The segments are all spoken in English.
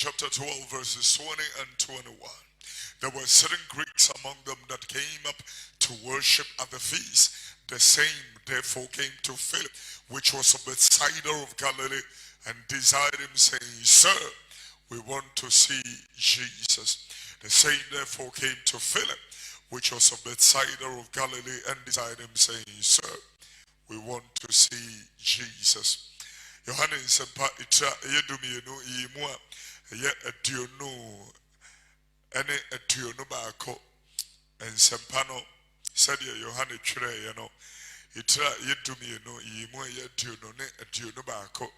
chapter 12, verses 20 and 21. There were certain Greeks among them that came up to worship at the feast. The same therefore came to Philip, which was of Bethsaida of Galilee, and desired him, saying, Sir, we want to see Jesus. The same therefore came to Philip, which was of Bethsaida of Galilee, and desired him, saying, Sir, we want to see Jesus. Yohanes sempa itra yedumienu yimu a ye aduonu ene aduonu baako ensempa no said Yohane twere ye no itra yedumienu yimu a ye aduonu ne aduonu baako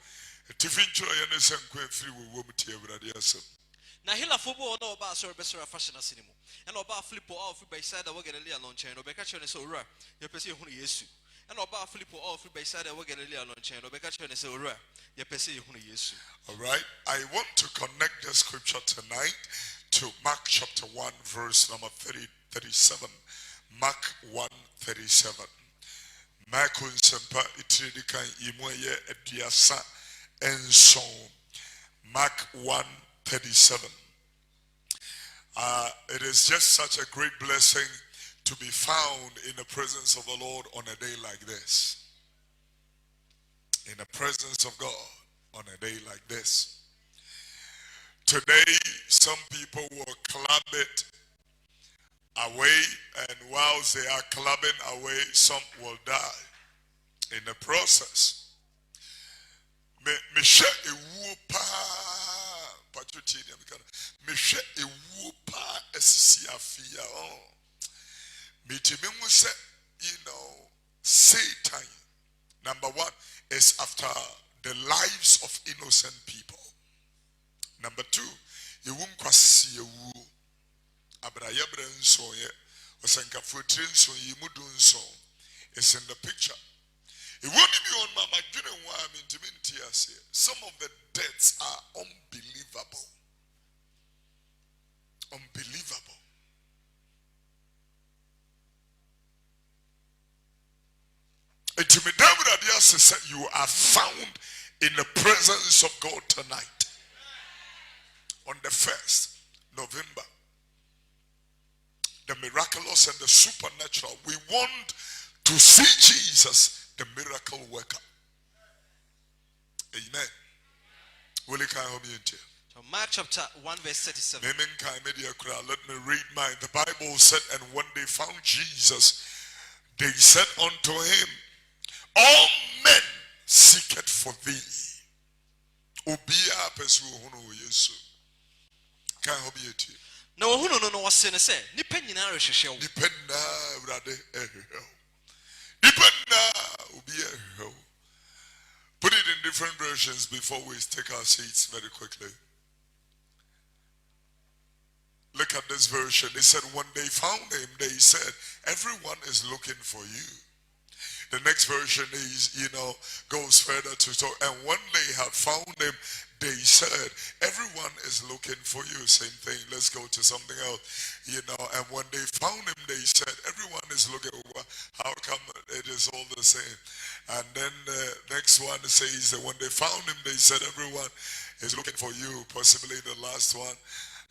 tifin twere ye ne senkwa firi wo mti awurade asem. Na hila fobo no ba so besora fashion asinimu and oba flipo off by side we Galilee alonche no beka chene so ora ye pese ehunu Yesu and oba flipo off by side we Galilee alonche no beka chene so ora ye pese ehunu Yesu. All right, I want to connect the scripture tonight to Mark chapter 1 verse number 37. Mark 1:37. Mark unsempa itridikan imoye ediasa enson. Mark 1:37. It is just such a great blessing to be found in the presence of the Lord on a day like this. In the presence of God on a day like this. Today, some people will club it away, and whilst they are clubbing away, some will die in the process. Misha ewu pa patriotism misha ewu pa esisiafia oh mitimi mu se Satan number one is after the lives of innocent people. Number two, ewum kwasi ewu abraya brenso ye osankafu trenso yimudu nso is in the picture. It won't be on Mama June. Some of the deaths are unbelievable. Unbelievable. You are found in the presence of God tonight. On the 1st November. The miraculous and the supernatural. We want to see Jesus, the miracle worker. Amen. Will you help me into? So Mark chapter 1 verse 37. Let me read mine. The Bible said, and when they found Jesus, they said unto him, all men seeketh for thee. Obia pesu hunu Yesu. Can I help you to? No hunu no was saying say, nipa nyina rehwehwe wo. Nipa na brade ehwehwe. Put it in different versions before we take our seats very quickly. Look at this version. They said when they found him, they said, everyone is looking for you. The next version is, goes further to talk. And when they had found him, they said, everyone is looking for you. Same thing. Let's go to something else. And when they found him, they said, everyone is looking. How come it is all the same? And then the next one says that when they found him, they said, everyone is looking for you. Possibly the last one.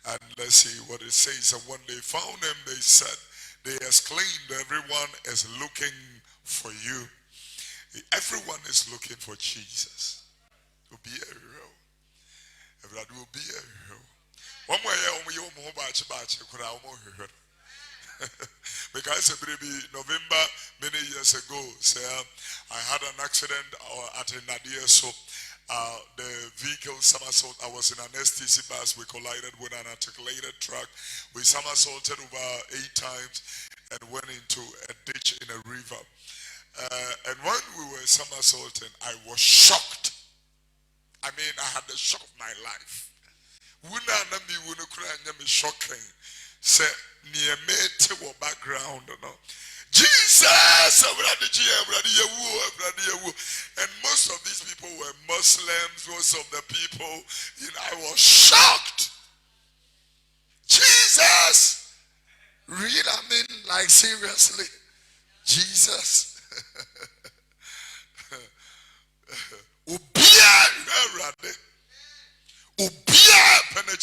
And let's see what it says. And when they found him, they said, they exclaimed, everyone is looking for you. Everyone is looking for Jesus. Will be a hero. Everybody will be a hero. One way, because November many years ago, I had an accident at a Nadia, so the vehicle somersault. I was in an STC bus. We collided with an articulated truck. We somersaulted over 8 times and went into a ditch in a river. And when we were somersaulting, I was shocked. I mean, I had the shock of my life. Shocking. Say, near me to background, Jesus, and most of these people were Muslims. Most of the people, I was shocked. Jesus, really? I mean, like seriously, Jesus. Ubia penetration.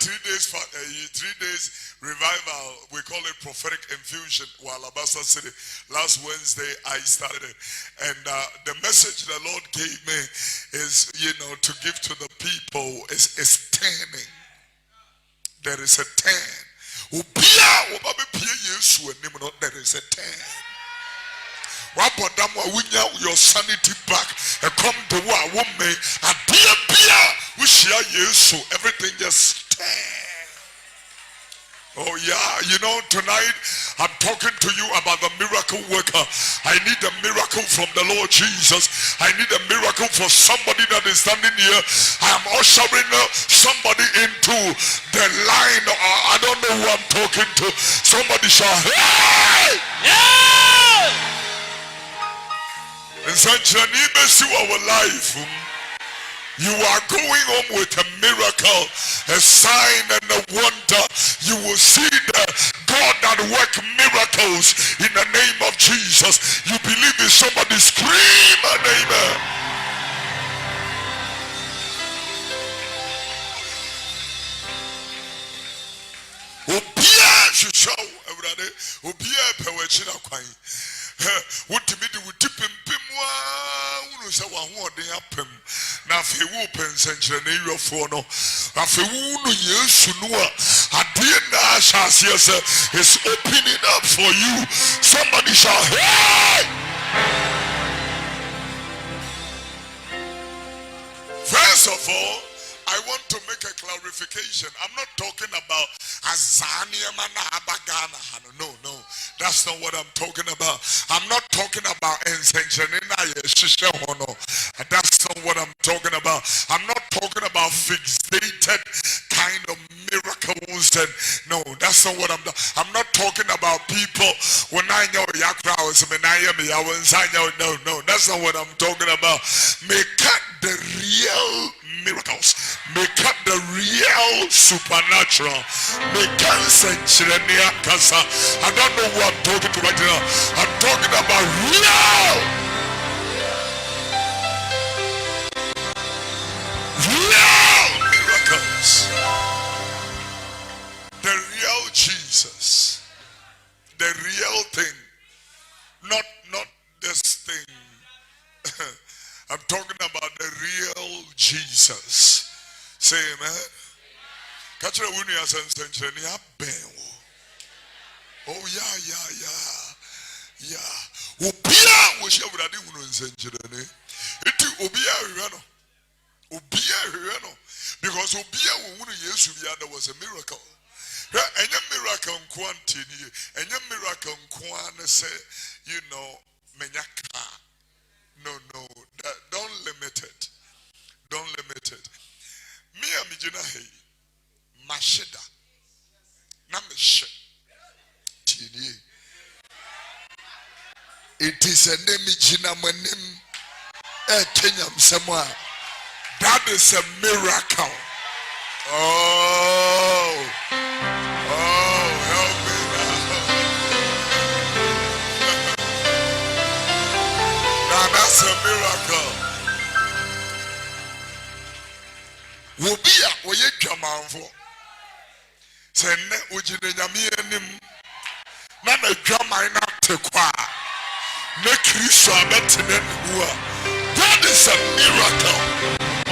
3 days revival. We call it prophetic infusion. While Abasa City last Wednesday I started it, and the message the Lord gave me is, to give to the people is turning. There is a turn. There is a turn. Your sanity back and come to what woman a dear everything just turn. Oh yeah, tonight I'm talking to you about the miracle worker. I need a miracle from the Lord Jesus. I need a miracle for somebody that is standing here. I am ushering somebody into the line. I don't know who I'm talking to. Somebody shout, hey! Yeah! In such an immersive our life, you are going home with a miracle, a sign and a wonder. You will see the God that work miracles in the name of Jesus. You believe in somebody, scream an amen. Obia should show everybody. Obia pewechina kwai. What to be with tipping pimwa, who say one more day up him. Now, if you open century for no, if you yes, you know, at the end, Asha is opening up for you. Somebody shall, hey! First of all, I want to make a clarification. I'm not talking about Azania Manabagana. No. That's not what I'm talking about. I'm not talking about Ensenjanina Shishono. That's not what I'm talking about. I'm not talking about fixated kind of miracles. And no, that's not what I'm not talking about people when I know Yakra was no, that's not what I'm talking about. Make up the real miracles. Make up the real supernatural. Make up Kasa. I don't know what I'm talking to right now. I'm talking about real miracles. The real Jesus. The real thing. Not this thing. I'm talking about the real Jesus. Say amen. Catch the winning as oh yeah. Obia was your daddy who knows engineer. It Obia because Obia who yes there was a miracle. And your miracle quantity, and your miracle quan say, menyaka. No, don't limit it. Don't limit it. Me amijina hey, mashida, na meshe, tini. It is a name mijina manim, kenyam semwa. That is a miracle. Oh, help me now. Now that's a miracle. Wobia oye dwamanfo senne ojine nyame anim na na dwaman na tekwa na Kristo abetene nuwa. That is a miracle.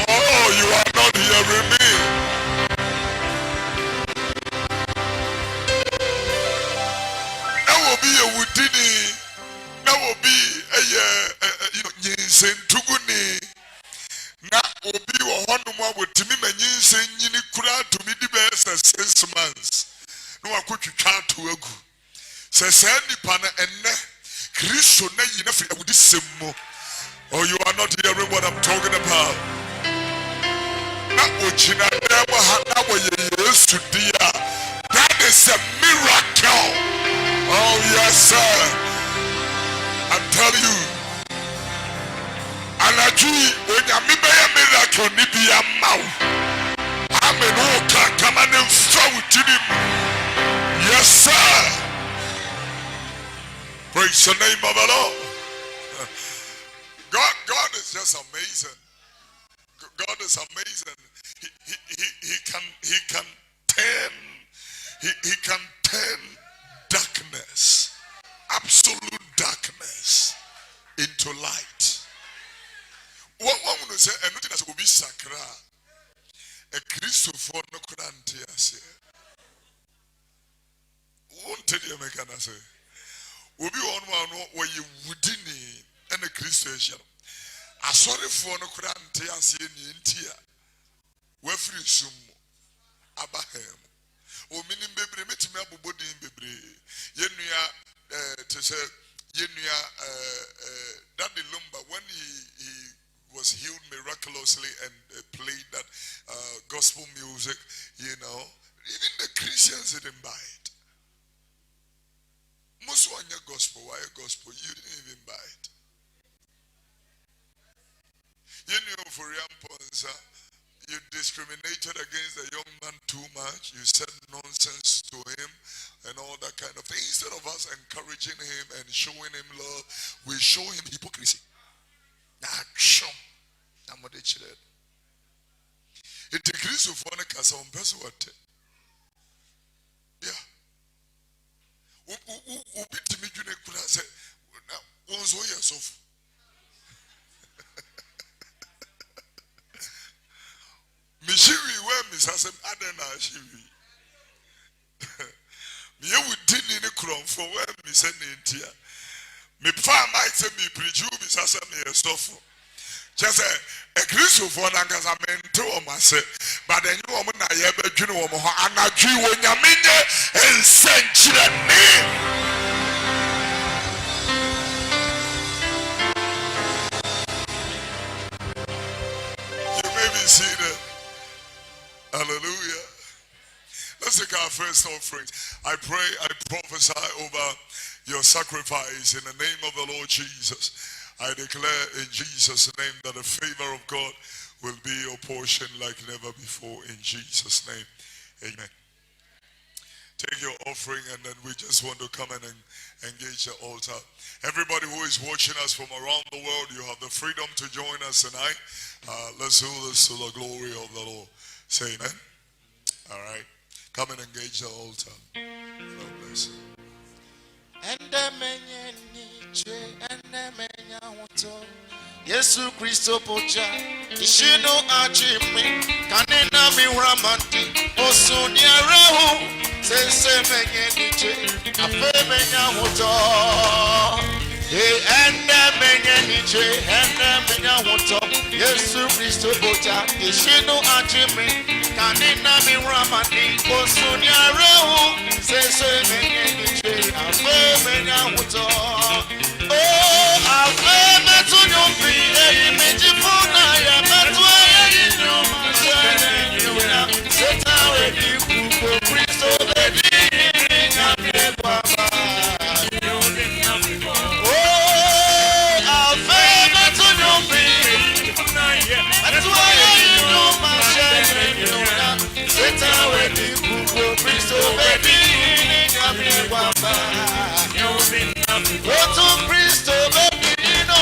Oh, you are not hearing me. That will be a wudini. That will be a yinsentukuni. Na obi wo honoma wotimi manyinsen nyini kura to me di be 6 months no akotwitwa to agu se se nipa na enne Kristo na yina fi awudi semmo. Oh, you are not hearing what I'm talking about. Na ojina demo ha na wo Yesu dia. That is a miracle. Oh yes sir, I'm telling you. Anajui onyame beye miracle ni bia maw. Amen o ka kama ne mfawutinim. Yes sir. Praise the name of the Lord. God is just amazing. God is amazing. He can turn, he can turn darkness, absolute darkness, into light. One would say, and nothing as will be sacra. A Christopher no Kurantias. Won't tell you, I say. Will be one where you wouldn't and a Christian. I saw the phone no Kurantias in India. Where free sum Abraham. O minim bebre metime abobodi bebre. Yenuya to say Daddy Lumba, when he was healed miraculously and played that gospel music, even the Christians didn't buy it. Most one your gospel, why a gospel? You didn't even buy it. For Yamponza, you discriminated against the young man too much. You said nonsense to him and all that kind of thing. Instead of us encouraging him and showing him love, we show him hypocrisy. It decrees of one cast on person. Yeah. Mishiri, where Miss Hassan Adana Shiri. Me would din in a crown for where Miss Antia. Me farm might say me preach you, Miss Hassan, me a sofa. Just a Christian for Nangasamento, myself. But then you woman, I ever do know, and I do when you mean and send me. You may be seated. Hallelujah. Let's take our first offering. I pray, I prophesy over your sacrifice in the name of the Lord Jesus. I declare in Jesus' name that the favor of God will be your portion like never before in Jesus' name. Amen. Take your offering and then we just want to come and engage the altar. Everybody who is watching us from around the world, you have the freedom to join us tonight. Let's do this to the glory of the Lord. Say amen. All right. Come and engage the altar. God bless you. Yesu Kristo pocha ishino achimi kanena miramati osunia rahu sense menye niche afe menya hoto ende menye niche ende menya hoto Yesu Kristo pocha ishino achimi kanena miramati osunia rahu sense menye niche afe menya hoto afe metu nyumbi meji funa ya metu nyuma nyuma setawe ni kuko Kristo bedi nyame baba afe metu nyumbi metu nyuma nyuma setawe ni kuko Kristo bedi nyame baba to Kristo bedi no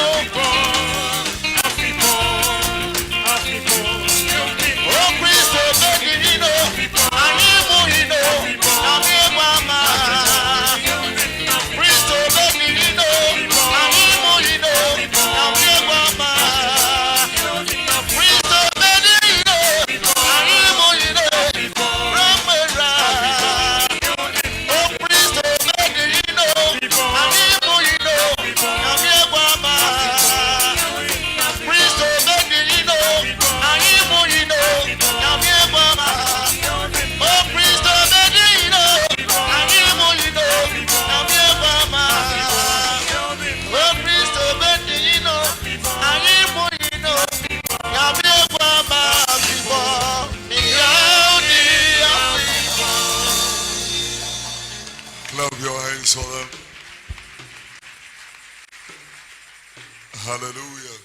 Hallelujah.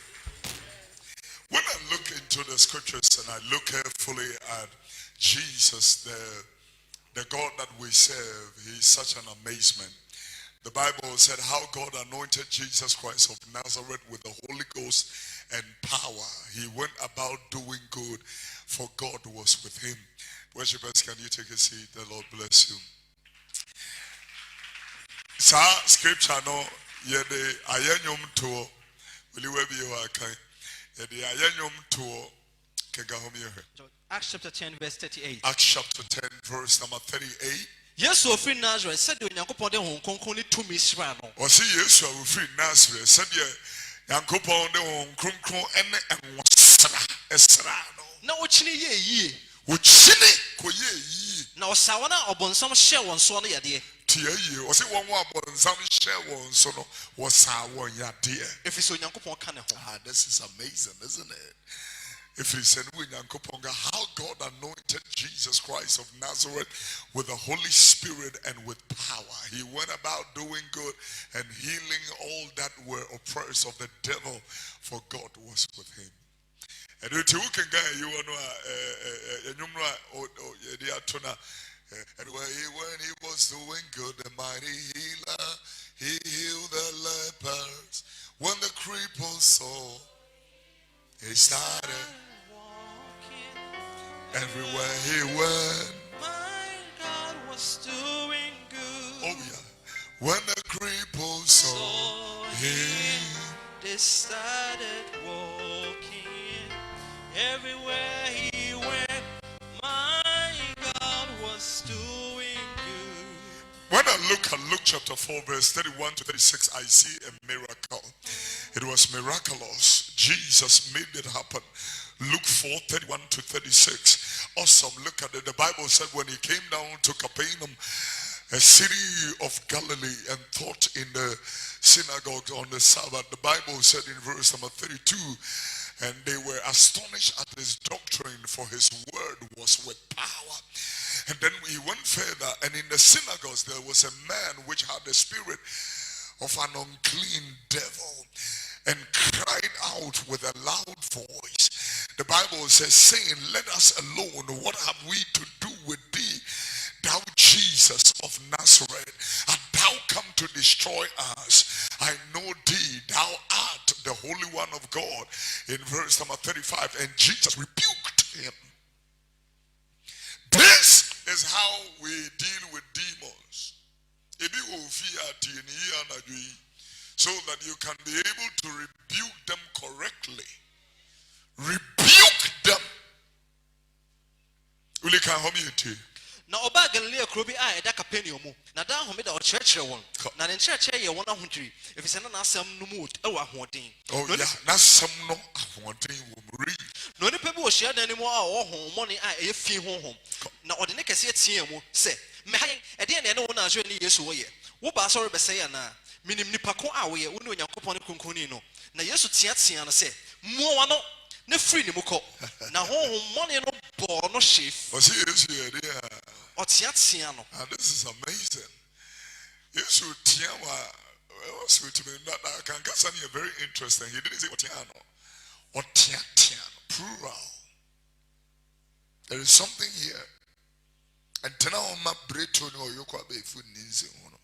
When I look into the scriptures and I look carefully at Jesus, the God that we serve, he's such an amazement. The Bible said how God anointed Jesus Christ of Nazareth with the Holy Ghost and power. He went about doing good, for God was with him. Worshippers, can you take a seat? The Lord bless you. Sa scripture no yede ayanyom to will you be your kind? Yede ayanyom to Acts chapter 10 verse 38. Acts chapter 10 verse number 38. Yes, of Nazareth said to Yankopon de Hong Kong to Miss Rano. Or see yes, you are free Nazareth said Yankopon de Hong Kong and Esrano. Now what ye? Which chini koye. Now Sawana or Bonsam share one son ya dear. Tia ye, or see one more but some share one son was sour ya dear. If it's so Yankopon can. This is amazing, isn't it? If he said, how God anointed Jesus Christ of Nazareth with the Holy Spirit and with power. He went about doing good and healing all that were oppressed of the devil, for God was with him. And when he was doing good, the mighty healer, he healed the lepers. When the cripples saw, he started walking everywhere he went. My God was doing good. Oh yeah. When the cripples saw him, they started walking everywhere he went. My God was doing good. When I look at Luke chapter 4 verse 31 to 36, I see a miracle. It was miraculous. Jesus made it happen. Luke 4, 31 to 36. Awesome. Look at it. The Bible said when he came down to Capernaum, a city of Galilee, and taught in the synagogue on the Sabbath, the Bible said in verse number 32, and they were astonished at his doctrine, for his word was with power. And then he went further, and in the synagogues there was a man which had the spirit of an unclean devil, and cried out with a loud voice. The Bible says, saying, let us alone. What have we to do with thee, thou Jesus of Nazareth? Art thou come to destroy us? I know thee, thou art the Holy One of God. In verse number 35, and Jesus rebuked him. This is how we deal with demons. So that you can be able to rebuke them correctly. Rebuke them. Uli can home you. Now oba Galilea krobi a eda Capernaum na da home da o church won na ne church ye won ahotri if se na asem no mu e wa hoden oh yeah na some no ahoden wo muri no ni pe bi o hia dan ni mu a o hon money a e fi honhom na o de ne kese tie mu se me ha e de ne won na so ni Yesu wo ye wo ba so be say na minim nipa ko a wo ye wo ne Onyankopon kronkoni no na Yesu tia no se mu wa no ne free ni mu ko na honhom money no bo no chef o see Yesu ye dey and this is amazing. Yesu tia wa was with me that can get something very interesting. He didn't say otiano or tiano plural. There is something here. And tena o ma breto no yokwa be food ninzi hono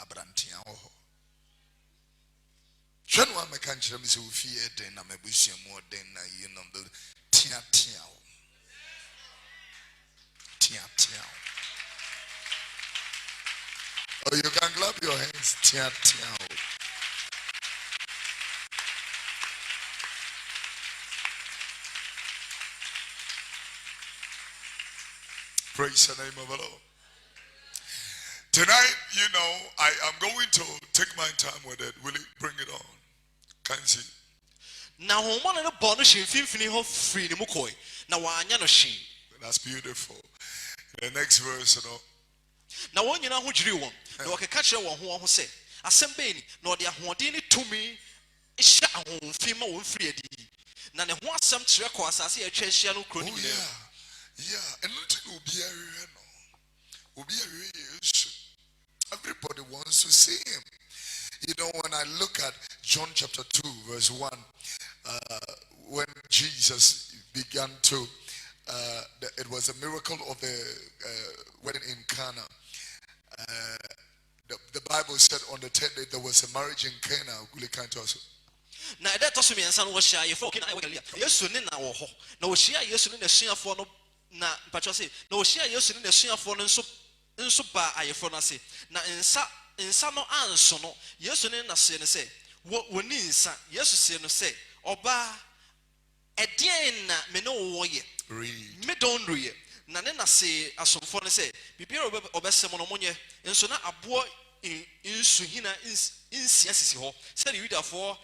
abrantia ho hwenu a meka nkyerɛ me sɛ wo fie den na mabusua mu den na yi no tia oh, you can clap your hands. Tia. Praise the name of the Lord. Tonight, I am going to take my time with it. Will you bring it on? Can you see? Now, woman no born she finfini ho free ni mukoi. Na wa anya no she. That's beautiful. The next verse, na won nyina ho dwiri won na wakeka kire won ho se asem be ni na ode ahoden ni tumi hye ahomfi ma won firi adi na ne ho asem kire ko asase ya twa hia no kro ni yeah and nothing will be a everybody wants to see him. When I look at John chapter 2 verse 1, when Jesus began to it was a miracle of the wedding in Cana. The Bible said on the 10th day there was a marriage in Cana. Really kind to us. Na eda to so me nsan wo hia ye fo kina Yesu ne na wo ho na wo hia Yesu ne na suafo no na mpacho say na ohia yesu ne nesuafo no nso ba ayefo no ase na nsa no anso no yesu ne na se ne say woni nsa yesu se no say oba edien na me no wo ye me don ruye na ne na se asomfo no say bibia obesem no monye nso na abo insuhina insia sisi ho say the readerfo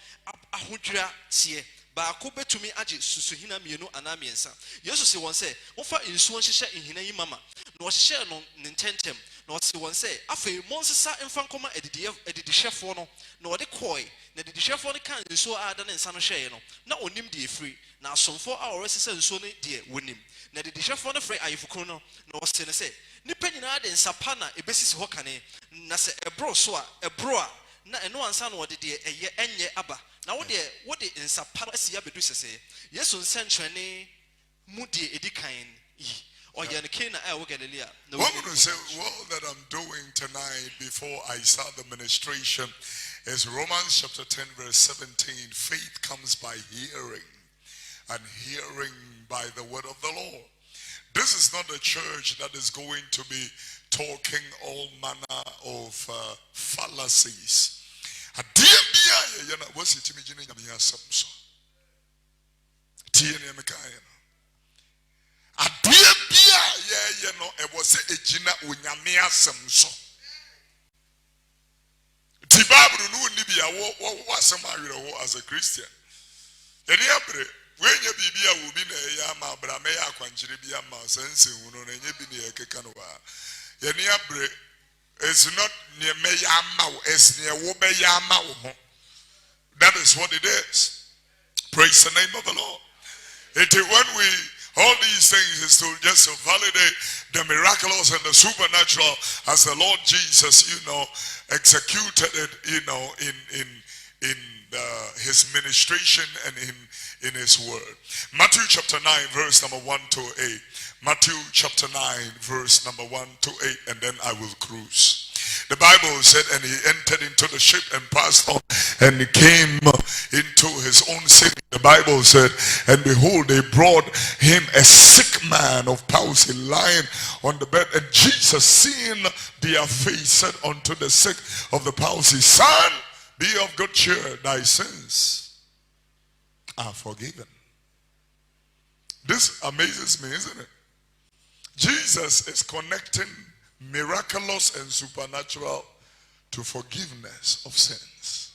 ahodwira tie baako betumi age susuhina mienu ana miensa yesu se won say wofa insuo nhyehyɛ ihina yi mama na ohyehyɛ no ntentem na ɔse won say afei monsesa mfa nkoma edidihwɛfo no na ɔde koi na edidihwɛfo no kan insuo ada ne nsa no hwɛe no na onim de efiri na asomfo a ɔresesa insuo no de wonim na edidihwɛfo no frɛ ayefukun no na ɔse ne say nipa nyina de nsapa na ebesisi hɔ kane na se ebro so a ebro a na eno ansa na ɔde de ɛyɛ enye aba na wode nsapa no asi abedu sese yesu nsɛnkyerɛne mu de edikan yi ɔyɛ ne kana a ɛwɔ Galilea na what I'm going to say all that I'm doing tonight before I start the ministration is Romans chapter 10 verse 17. Faith comes by hearing and hearing by the word of the Lord. This is not a church that is going to be talking all manner of fallacies. Adeɛ bia yɛ na wasi timi gine nyame asɛm so. Tie ne me kae no. Adeɛ bia yɛ no ɛwɔ sɛ egyina onyame asɛm so. Ti Bible no ni bia wo asɛm awerɛ ho as a Christian. Yɛne abre wenya bibia wo bi na ɛyɛ ama abra me yɛ akwankyere bi ama sanse hu no na nye bi ne yɛkeka no wa. Yɛne abre it's not near me yamau, it's near wobe yamau. That is what it is. Praise the name of the Lord. It is when we all these things is to just to validate the miraculous and the supernatural as the Lord Jesus, executed it, in his ministration and in his word. Matthew chapter 9 verse number 1 to 8. Matthew chapter 9 verse number 1 to 8, and then I will cruise. The Bible said, and he entered into the ship and passed on, and he came into his own city. The Bible said, and behold, they brought him a sick man of palsy lying on the bed. And Jesus, seeing their face, said unto the sick of the palsy, Son, be of good cheer, thy sins are forgiven. This amazes me, isn't it? Jesus is connecting miraculous and supernatural to forgiveness of sins.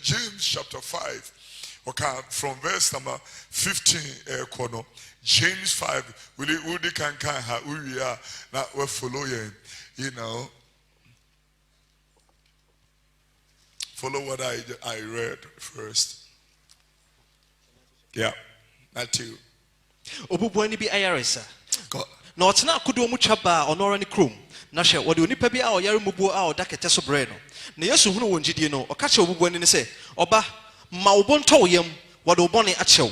James chapter 5, okay, from verse number 15, James 5, we can now we're following, follow what I read first. Yeah, Matthew. Obubuani bi ayaresa. Na otena akodo mu twaba onora ne krom. Na hwe wode onipa bi a oyare mubuo a odakete so bre no. Na Yesu hunu wonjidie no, okache obubuani ne se, "Oba, ma wo bonto yam, wode wo bone achew."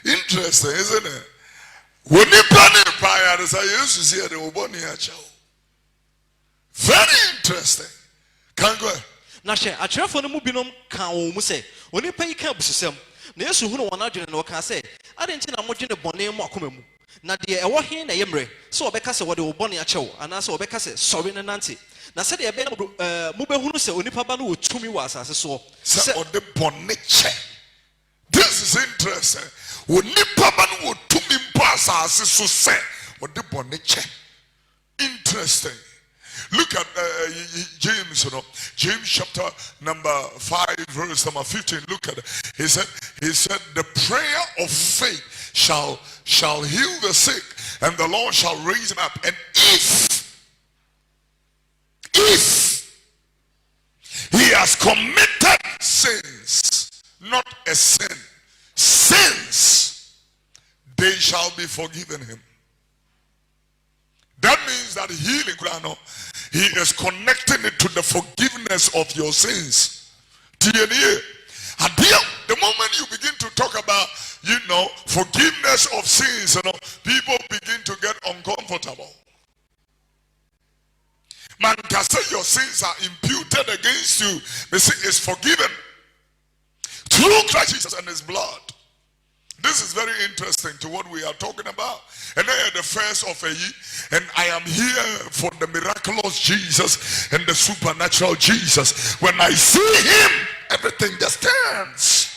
Interesting, isn't it? Onipa ne pa ya say Yesu say de wo bone achew. Very interesting. Can go. Na hwe akyerefo no mu binom kan wo mu se, onipa yi kan bususem. Na Yesu hunu wona adwene no ka se, "Adenti na modwene bone mu akoma mu." Na de ewo he na yemre, so obeka se wode wo bone achew, ana se obeka se sorry ne nante. Na se de ebe mu behunu se onipa ba no wotumi wa asase so. Se ode bone che. This is interesting. Onipa ba no wotumi mpa asase so se ode bone che. Interesting. Look at James, James chapter number 5 verse number 15. Look at it. He said the prayer of faith shall heal the sick, and the Lord shall raise him up. And if he has committed sins, not a sin, sins, they shall be forgiven him. That means that healing, he is connecting it to the forgiveness of your sins. The moment you begin to talk about, forgiveness of sins, people begin to get uncomfortable. Man can say your sins are imputed against you. They say it's forgiven. through Christ Jesus and his blood. This is very interesting to what we are talking about. And I am the first of a year, and I am here for the miraculous Jesus and the supernatural Jesus. When I see him, everything just turns.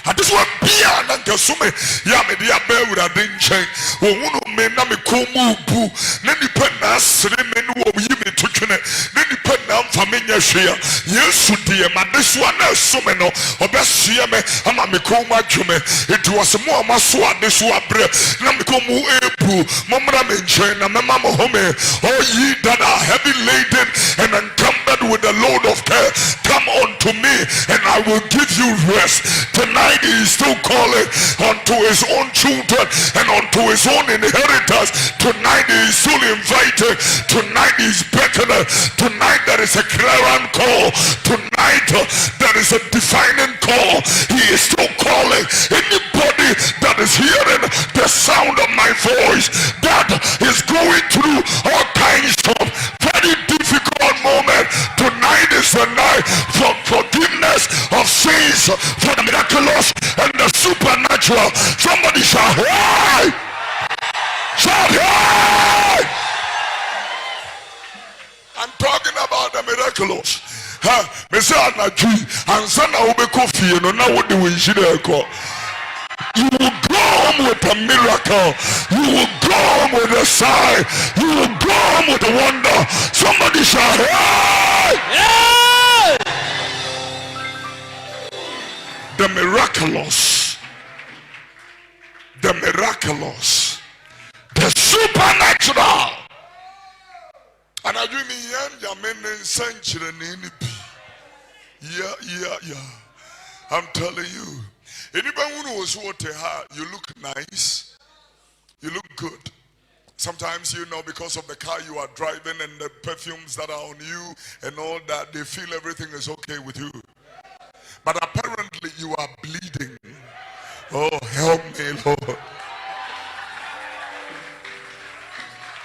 And this one Pia and Kasume Yamidia Bewura Dinche, Wunu Menami Kumu Bu, Nani Penas, Remenu of Yimi Tukune, Nani Penam Familia Shia, Yesu dear, and this one Sumeno, Obesiame, Amamikuma Jume. It was more Masua, this one breath, Namikumu Epu, Mamma Menchena, Mamma Home, all ye that are heavy laden and encumbered with the load of care, come unto me, and I will give you rest. Tonight he is still calling unto his own children and unto his own inheritors. Tonight he is still invited. Tonight he is beckoning. Tonight there is a clarion call. Tonight there is a defining call. He is still calling anybody that is hearing the sound of my voice, that is going through all kinds of very difficult moments. Tonight is the night for forgiveness of sins, for the miraculous and the supernatural. Somebody shout, hey! Shout, hey! I'm talking about the miraculous. Mese anadwi ansa na wo be Kofi no na wo de wo Nhyira ko. You will go home with a miracle. You will go home with a sign. You will go home with a wonder. Somebody shout, hey! Yeah! The miraculous, the miraculous, the supernatural. And I dream yeah. I'm telling you, anybody who knows what they have, you look nice, you look good. Sometimes, you know, because of the car you are driving and the perfumes that are on you and all that, they feel everything is okay with you. But apparently you are bleeding. Oh, help me, Lord.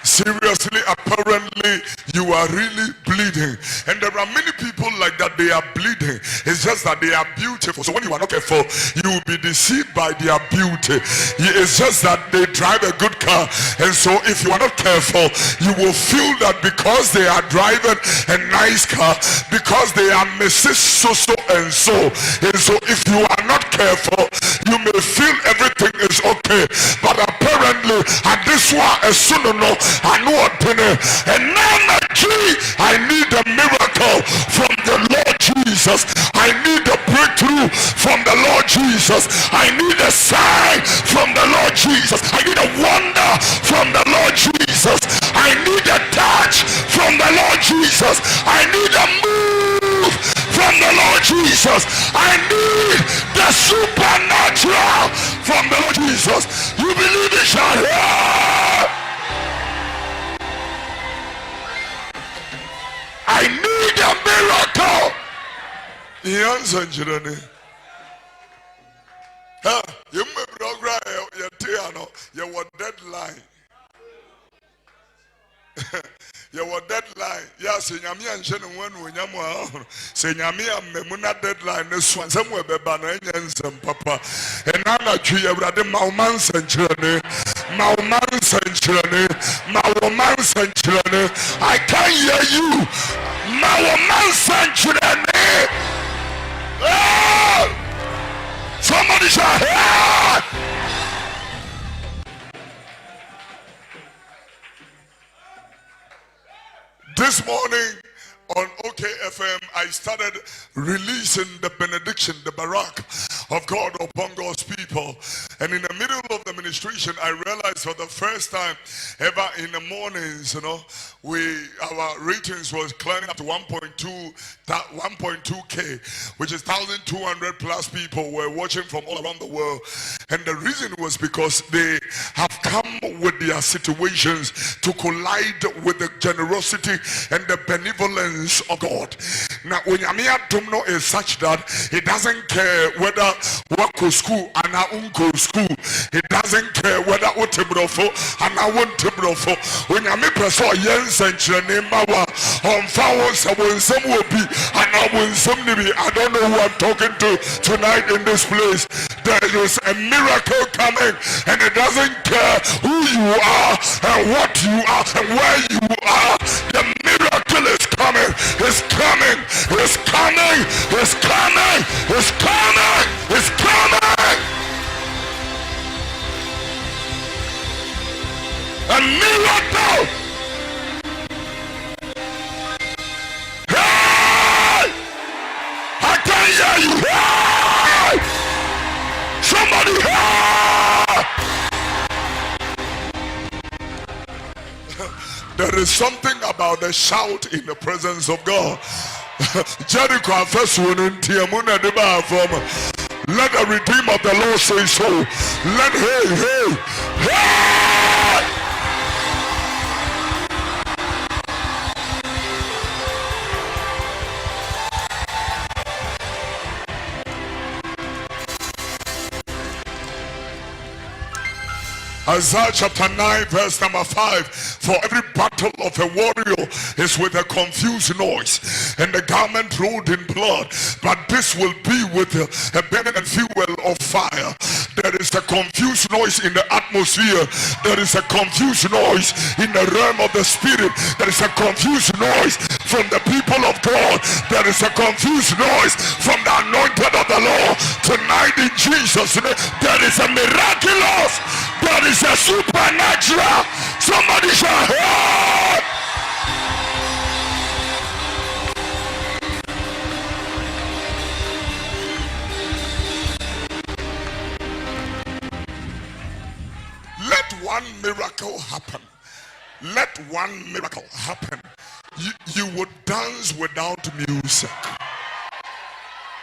Seriously, apparently you are really bleeding. And there are many people like that, they are bleeding. It's just that they are beautiful. So when you are not careful, you will be deceived by their beauty. It's just that they drive a good car. And so if you are not careful, you will feel that because they are driving a nice car, because they are Mrs. So and so. And so if you are not careful, you may feel everything is okay. But apparently, at this one, as soon as I know a penny, and now I need a miracle from the Lord Jesus. I need a breakthrough from the Lord Jesus. I need a sign from the Lord Jesus. I need a wonder from the Lord Jesus. I need a touch from the Lord Jesus. I need a move from the Lord Jesus. I need the supernatural from the Lord Jesus. You believe it, shall hear. I need a miracle. Yes, Angelina. You may program your deadline. Your deadline. Yes, Yami and Shannon when Yamu say Yami and Memuna deadline. This one somewhere be Bananians and Papa. And Anna Tree of the Mauman Century. Mauman Century. Mauman Century. I can't hear you. Mauman Century. Somebody shout. This morning on OKFM, I started releasing the benediction, the barak of God upon God's people. And in the middle of the ministration, I realized for the first time ever in the mornings, you know, our ratings was climbing up to 1.2K, which is 1,200 plus people were watching from all around the world. And the reason was because they have come with their situations to collide with the generosity and the benevolence of God. Now, when Yamia Dumno is such that he doesn't care whether work or school and na unko school. He doesn't care whether utibrofo and I want tibrofo. When you make us all yes and Chenemawa on fowls, I will some will be and I will some be. I don't know who I'm talking to tonight in this place. There is a miracle coming, and it doesn't care who you are and what you are and where you are. The miracle is coming, it's coming, it's coming, it's coming, it's coming, it's coming. A miracle. Hey! I can hear you. Hey! Somebody, hey! There is something about the shout in the presence of God. Jericho first one in Tiamuna de Bafom. Let the redeemer of the Lord say so. Let hey. Isaiah chapter 9 verse number 5. For every battle of a warrior is with a confused noise and the garment rolled in blood, but this will be with a burning and fuel of fire. There is a confused noise in the atmosphere. There is a confused noise in the realm of the spirit. There is a confused noise from the people of God. There is a confused noise from the anointed of the Lord. Tonight in Jesus' name, there is a miraculous. There is a supernatural. Somebody shout, hey! Let one miracle happen. Let one miracle happen. You would dance without music.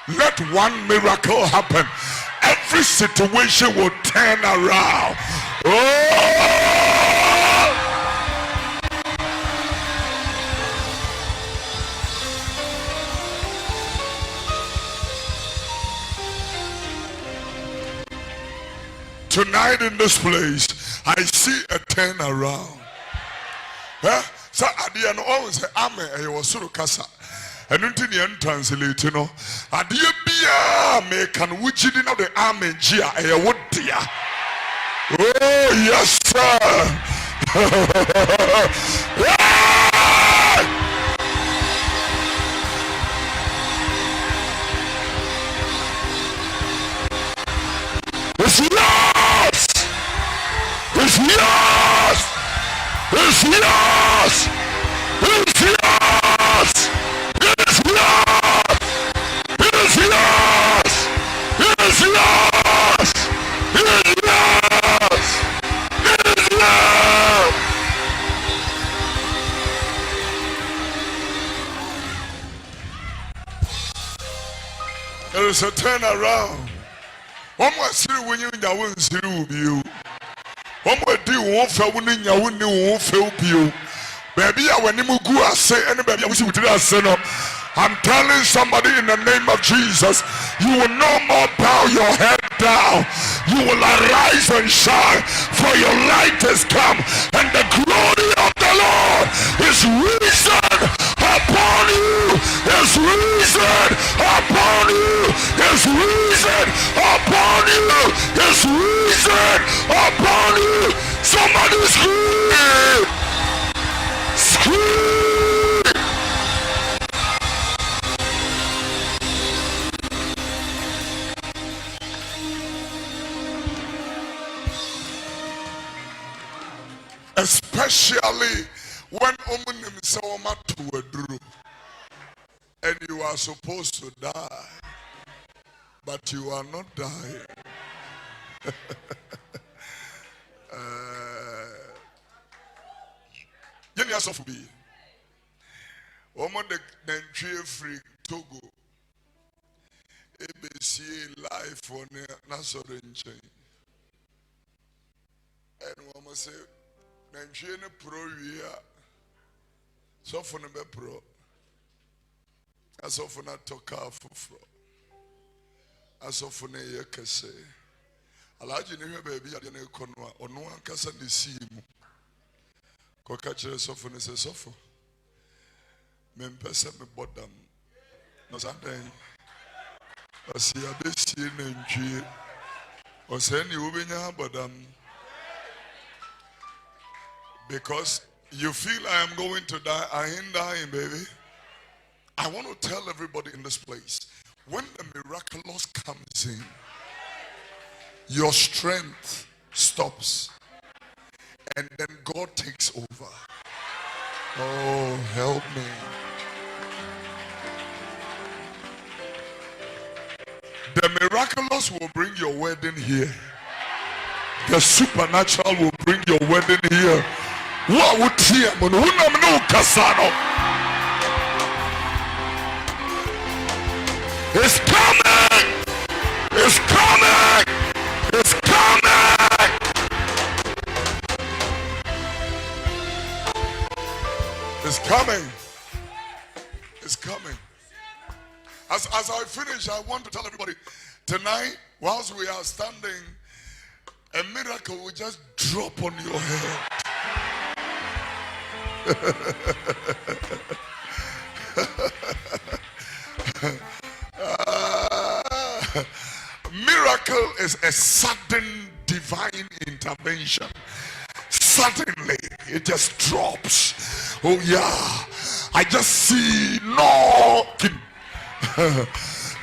Let one miracle happen. Every situation will turn around. Oh! Tonight in this place, I see a turnaround. So at the end, always say, Amen. I was so kasa. And until the end translate, you know, at the end, me can we did not the Amen. Gia, I would dear. Oh yes, sir. It's yours. It's yours. It's yours. It's yours. It's yours. It's yours. It's yours. It's yours. It's yours. There is a turnaround. One more see when you won't see you. One more do one for when you won't feel you. Baby, when you go, I say, anybody, I wish you would say no. I'm telling somebody in the name of Jesus, you will no more bow your head down. You will arise and shine, for your light has come, and the glory of the Lord is risen upon you. Is risen upon you. Is risen upon you. Is risen upon you. Somebody scream! Scream! Especially when Omunim to Oduro and you are supposed to die, but you are not dying. Yes, of me. Woman the free Togo. ABC life on Nasorin chain. And woman say, Nhyira pro wia so for no be pro aso for na toka foforo aso for na ye kese Alaji ne baby ade na ekono a ono ankasa ne simu. Ko ka kire sofo ne se sofo. Me mpese me bodam. No saden. Asi abesi na ntwie. O se ni obenya bodam. Because you feel I am going to die, I ain't dying, baby. I want to tell everybody in this place, when the miraculous comes in, your strength stops and then God takes over. Oh, help me. The miraculous will bring your wedding here. The supernatural will bring your wedding here. What would hear? It's coming! It's coming! It's coming! It's coming. It's coming. As I finish, I want to tell everybody, tonight, whilst we are standing, a miracle will just drop on your head. Miracle is a sudden divine intervention. Suddenly, it just drops. Oh yeah, I just see knocking.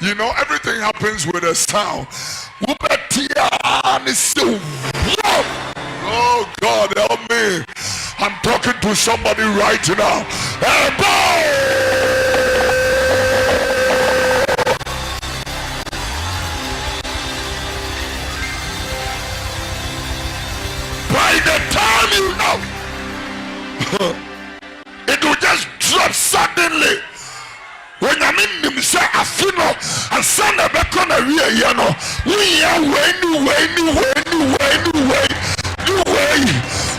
You know, everything happens with a sound. Oh God, help me. I'm talking to somebody right now. By the time you know, it will just drop suddenly. When I'm in them say I feel no and send a back on a real you know we are way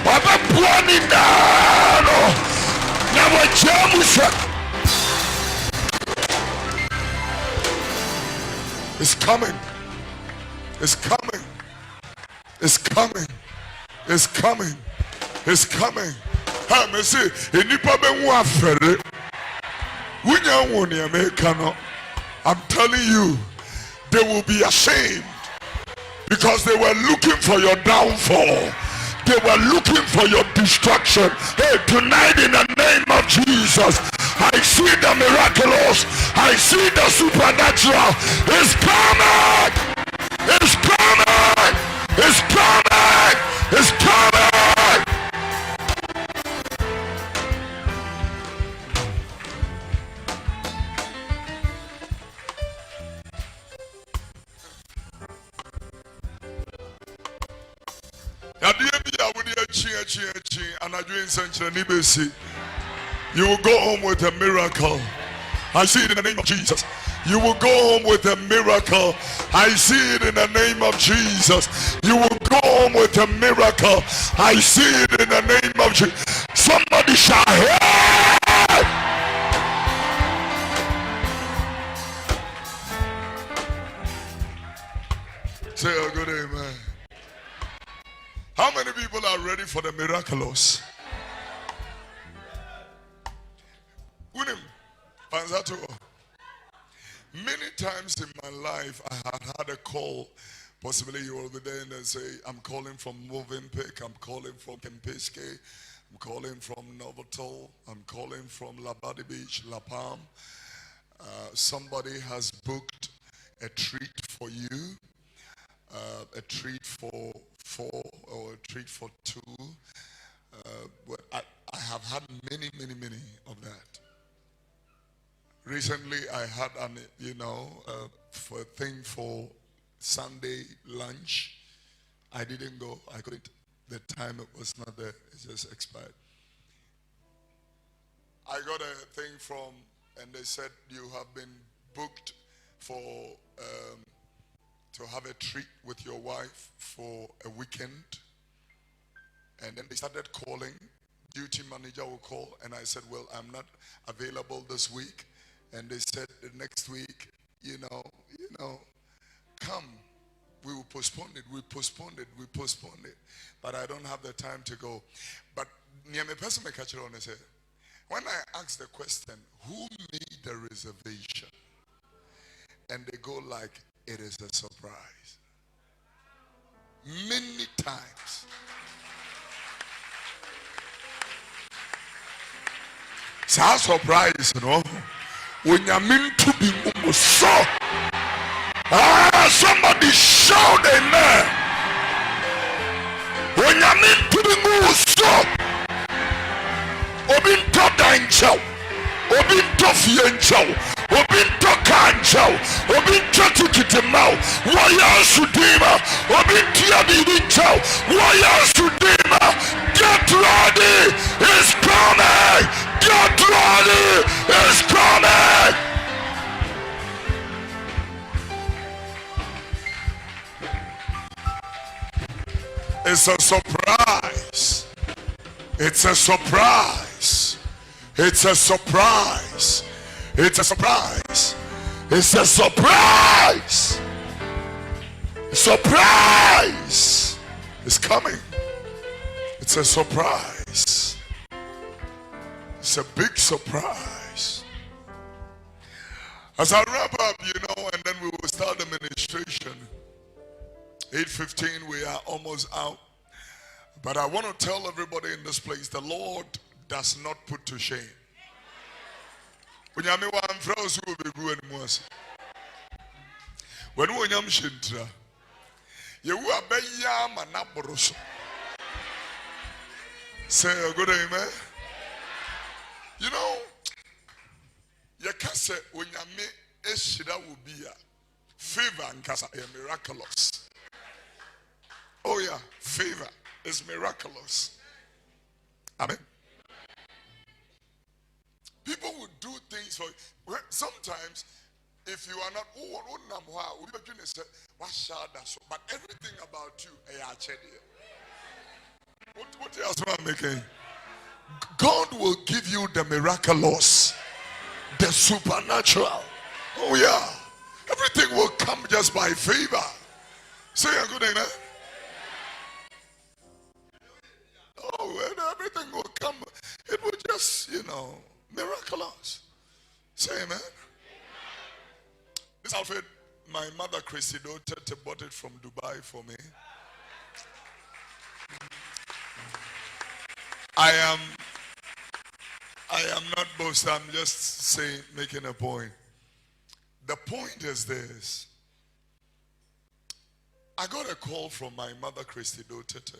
Baba Puani Nano Never Jamus. It's coming. It's coming. It's coming. It's coming. It's coming. Ha me say enipa be hu afere. I'm telling you, they will be ashamed because they were looking for your downfall. They were looking for your destruction. Hey, tonight in the name of Jesus, I see the miraculous. I see the supernatural. It's coming. It's coming. It's coming. It's coming. You will go home with a miracle. I see it in the name of Jesus. You will go home with a miracle. I see it in the name of Jesus. You will go home with a miracle. I see it in the name of Jesus. Somebody shout, hey! Say a good amen. How many people are ready for the miraculous? Many times in my life, I had a call. Possibly you will be there and say, I'm calling from Movenpick, I'm calling from Kempiske, I'm calling from Novotel, I'm calling from Labadi Beach, La Palm. Somebody has booked a treat for you, a treat for 4 or a treat for 2. But I have had many of that. Recently, I had for a thing for Sunday lunch. I didn't go. I couldn't. The time it was not there. It just expired. I got a thing from, and they said you have been booked for to have a treat with your wife for a weekend. And then they started calling. Duty manager will call, and I said, well, I'm not available this week. And they said the next week, you know, come. We will postpone it. We postponed it. We postponed it. But I don't have the time to go. But when I ask the question, who made the reservation? And they go like, it is a surprise. Many times. It's a surprise, you know. When you're meant to be so. Somebody shout amen. When you're meant to be so. Obinto dancho, obinto fiencho, obinto kancho, obinto tukitemau, waya sudima, obinto abidincho, waya sudima. Get ready, it's coming. Get ready, it's coming. It's a surprise. It's a surprise. It's a surprise. It's a surprise. It's a surprise. Surprise. It's coming. It's a surprise. It's a big surprise. As I wrap up, and then we will start the ministration. 8:15, we are almost out. But I want to tell everybody in this place, the Lord does not put to shame. When you are friends who will be good anymore. When you are shintra, you are bayam and naboros. Say a good amen. You can't say when you are me, Eshida will be a favor and casa a miraculous. Oh yeah, favor. Is miraculous. Amen. People will do things for you. Sometimes, if you are not, but everything about you, what else am I making? God will give you the miraculous, the supernatural. Oh yeah, everything will come just by favor. Say a good amen. Oh, and everything will come. It will just, miraculous. Say amen. This outfit, my mother Christy Dote bought it from Dubai for me. I am not boasting. I'm just saying, making a point. The point is this. I got a call from my mother Christy Dote.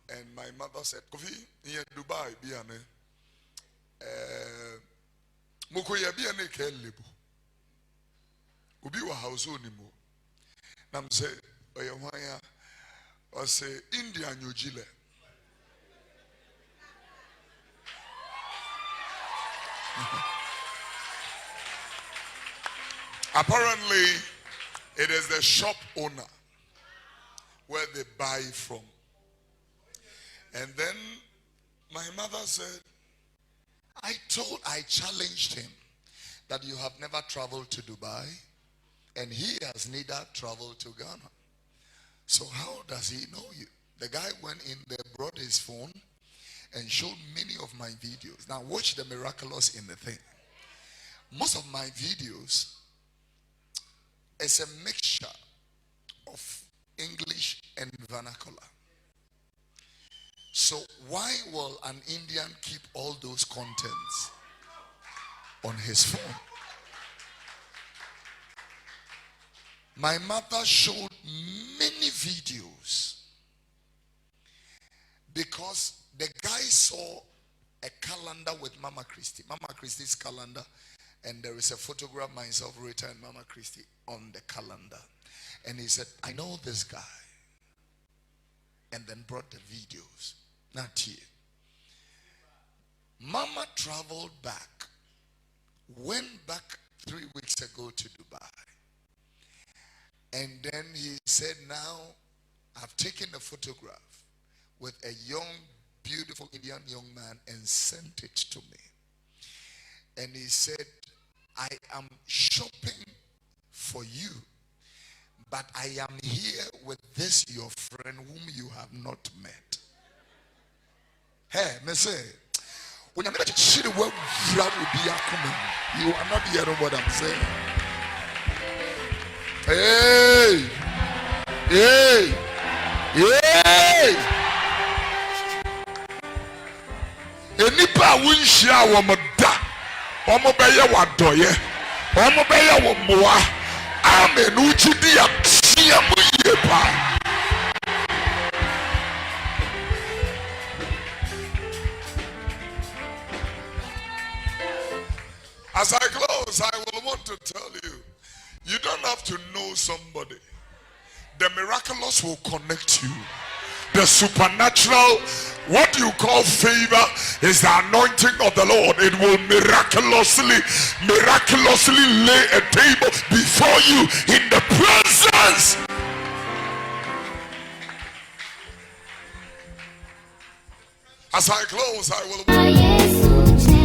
And my mother said, Kofi, in Dubai, biane. Mukoya biane ke lebu. Ubi wa house onimu. Nam say, oya wanya, or say India New Zealand. Apparently, it is the shop owner where they buy from. And then my mother said, I challenged him that you have never traveled to Dubai and he has neither traveled to Ghana. So how does he know you? The guy went in there, brought his phone and showed many of my videos. Now watch the miraculous in the thing. Most of my videos is a mixture of English and vernacular. So why will an Indian keep all those contents on his phone? My mother showed many videos because the guy saw a calendar with Mama Christie, Mama Christie's calendar, and there is a photograph myself, Rita and Mama Christie on the calendar. And he said, I know this guy. And then brought the videos. Not here. Mama traveled back, went back 3 weeks ago to Dubai. And then he said, now I've taken a photograph with a young, beautiful Indian young man and sent it to me. And he said, I am shopping for you But I am here with this your friend whom you have not met. Hey, me say, when you're not sure what you are not hearing what I'm saying. Hey, hey, hey. Enipa winshia wamada, wamobeye wadoye, wamobeye wamoa. Amen. Uchidia tia muyepa. As I close, I will want to tell you, you don't have to know somebody. The miraculous will connect you. The supernatural, what you call favor, is the anointing of the Lord. It will miraculously lay a table before you in the presence. As I close, I will.